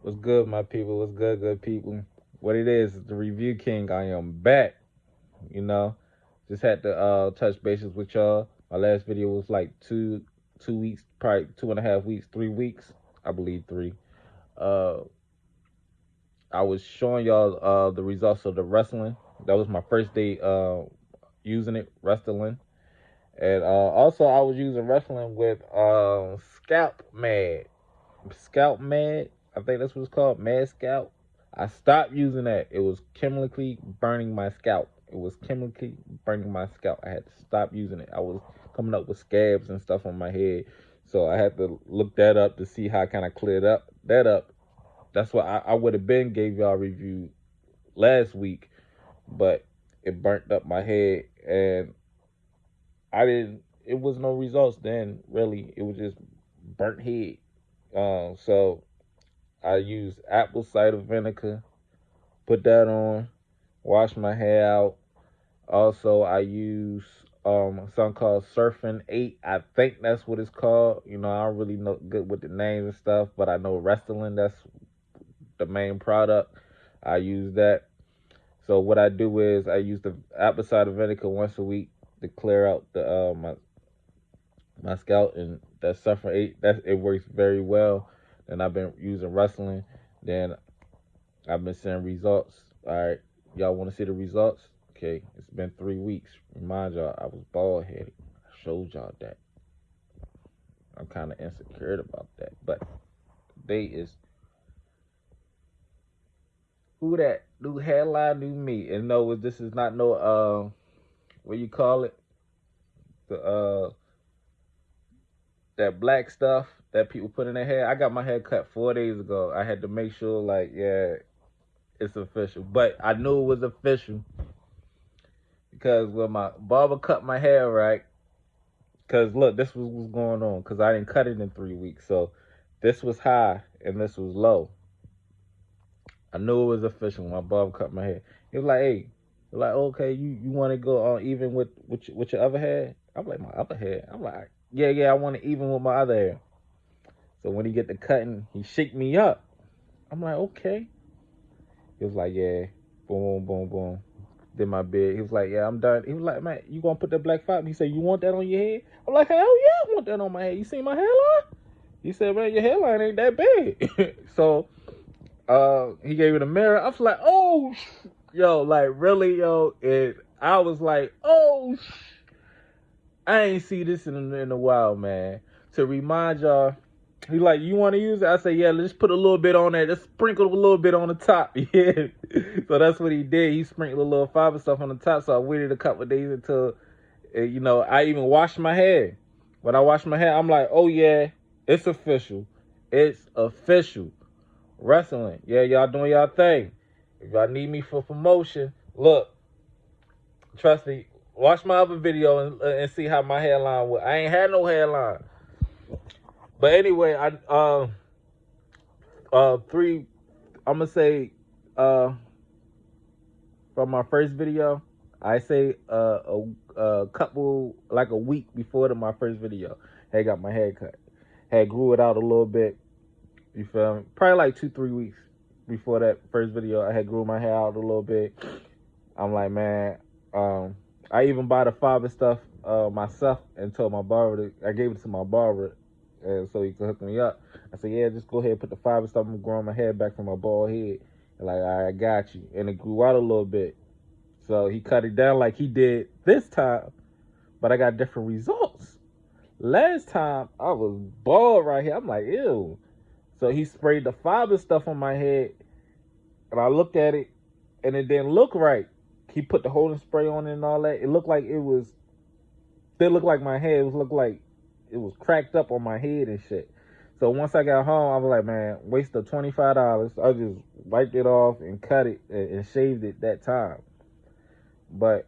What's good, my people? What's good, good people? What it is the Review King. I am back. You know, just had to touch bases with y'all. My last video was like two weeks, probably 2.5 weeks, 3 weeks, I believe three. Uh, I was showing y'all the results of the wrestling. That was my first day using it, wrestling, and also I was using wrestling with Scalp Mad. Scalp Mad. I think that's what it's called, Mad Scalp. I stopped using that. It was chemically burning my scalp. It was chemically burning my scalp. I had to stop using it. I was coming up with scabs and stuff on my head. So I had to look that up to see how I kind of cleared that up. That's what I would have been gave y'all a review last week, but it burnt up my head and I didn't. It was no results then. Really, it was just burnt head. So I used apple cider vinegar, put that on, wash my hair out. Also, I use something called Surfing 8. I think that's what it's called. You know, I don't really know good with the names and stuff, but I know Restolin, that's the main product. I use that. So what I do is I use the apple cider vinegar once a week to clear out the my scalp, and that Surfing 8, that it works very well. And I've been using wrestling. Then I've been seeing results. All right, y'all want to see the results? Okay, it's been 3 weeks. Remind y'all, I was bald headed. I showed y'all that. I'm kind of insecure about that. But they is who that new headline, new me. And no, this is not no what you call it, the that black stuff that people put in their hair. I got my hair cut 4 days ago. I had to make sure, like, yeah, it's official. But I knew it was official because when my barber cut my hair, right? Because look, this was what's going on. Because I didn't cut it in 3 weeks, so this was high and this was low. I knew it was official when my barber cut my hair. He was like, "Hey," like, "Okay, you want to go on even with your other hair?" I'm like, "My other hair?" I'm like, "Yeah, I want to even with my other hair." So when he get the cutting, he shake me up. I'm like, "Okay." He was like, "Yeah, boom, boom, boom." Did my bid. He was like, "Yeah, I'm done." He was like, "Man, you gonna put that black fox?" He said, "You want that on your head?" I'm like, "Hell yeah, I want that on my head. You see my hairline?" He said, "Man, your hairline ain't that big." So he gave me the mirror. I was like, "Oh, yo, like really, yo." And I was like, "Oh, I ain't see this in a while, man." To remind y'all, he like, "You want to use it?" I say, "Yeah, let's put a little bit on there. Just sprinkle a little bit on the top." Yeah. So that's what he did. He sprinkled a little fiber stuff on the top. So I waited a couple of days until, I even washed my hair. When I washed my hair, I'm like, "Oh yeah, it's official. It's official. Wrestling. Yeah, y'all doing y'all thing. If y'all need me for promotion, look, trust me, watch my other video and see how my hairline was. I ain't had no hairline. But anyway, I three, I'm gonna say from my first video, I say a couple, like a week before my first video, had got my hair cut. Had grew it out a little bit. You feel me? Probably like 2-3 weeks before that first video, I had grew my hair out a little bit. I'm like, man, I even bought the fiber stuff myself and told my barber I gave it to my barber, and so he could hook me up. I said, yeah, just go ahead and put the fiber stuff. I'm growing my hair back from my bald head. And like, all right, I got you. And it grew out a little bit. So he cut it down like he did this time, but I got different results. Last time I was bald right here. I'm like, ew. So he sprayed the fiber stuff on my head, and I looked at it, and it didn't look right. He put the holding spray on it and all that. It looked like it was. It looked like my head was looked like it was cracked up on my head and shit. So once I got home, I was like, man, waste of $25. I just wiped it off and cut it and shaved it that time. But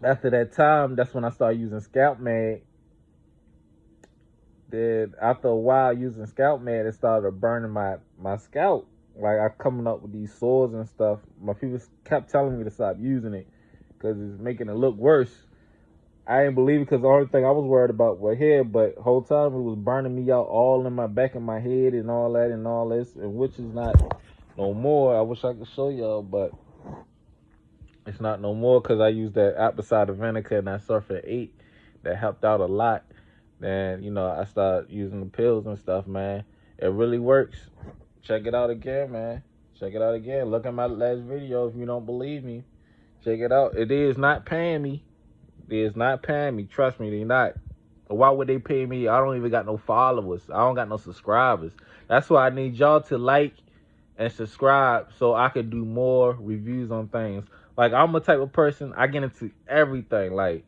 after that time, that's when I started using Scalp Mad. Then after a while using Scalp Mad, it started burning my scalp. Like I coming up with these sores and stuff. My people kept telling me to stop using it because it's making it look worse. I ain't believe it because the only thing I was worried about was hair, but whole time it was burning me out all in my back of my head and all that and all this, and which is not no more. I wish I could show y'all, but it's not no more because I used that apple cider vinegar and that sulfur 8 that helped out a lot. Then, I started using the pills and stuff, man. It really works. Check it out again, man. Check it out again. Look at my last video if you don't believe me. Check it out. It is not paying me. It is not paying me. Trust me, they not. Why would they pay me? I don't even got no followers. I don't got no subscribers. That's why I need y'all to like and subscribe so I could do more reviews on things. Like, I'm a type of person, I get into everything. Like,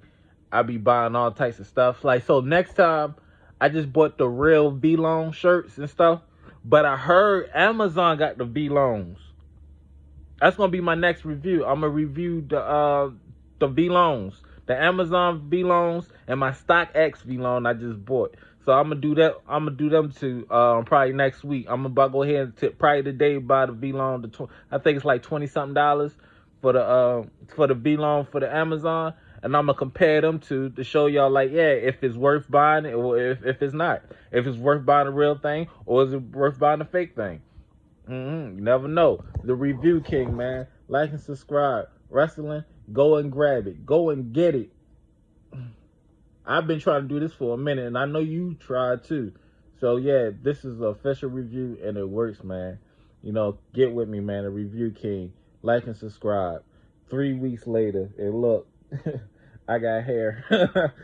I be buying all types of stuff. Like, so next time, I just bought the real V-Long shirts and stuff. But I heard Amazon got the V-Longs. That's gonna be my next review. I'm gonna review the V-Longs, the Amazon V-Longs, and my StockX V-Long I just bought. So I'm gonna do that. I'm gonna do them too. Probably next week. I'm about to go ahead and probably today buy the V-Long. I think it's like $20-something for the V-Long for the Amazon, and I'm gonna compare them to show y'all like, yeah, if it's worth buying it or if it's not. If it's worth buying a real thing or is it worth buying a fake thing. You never know. The Review King, man. Like and subscribe. Wrestling, go and grab it. Go and get it. I've been trying to do this for a minute, and I know you tried too. So, yeah, this is an official review, and it works, man. Get with me, man. The Review King. Like and subscribe. 3 weeks later, and look, I got hair.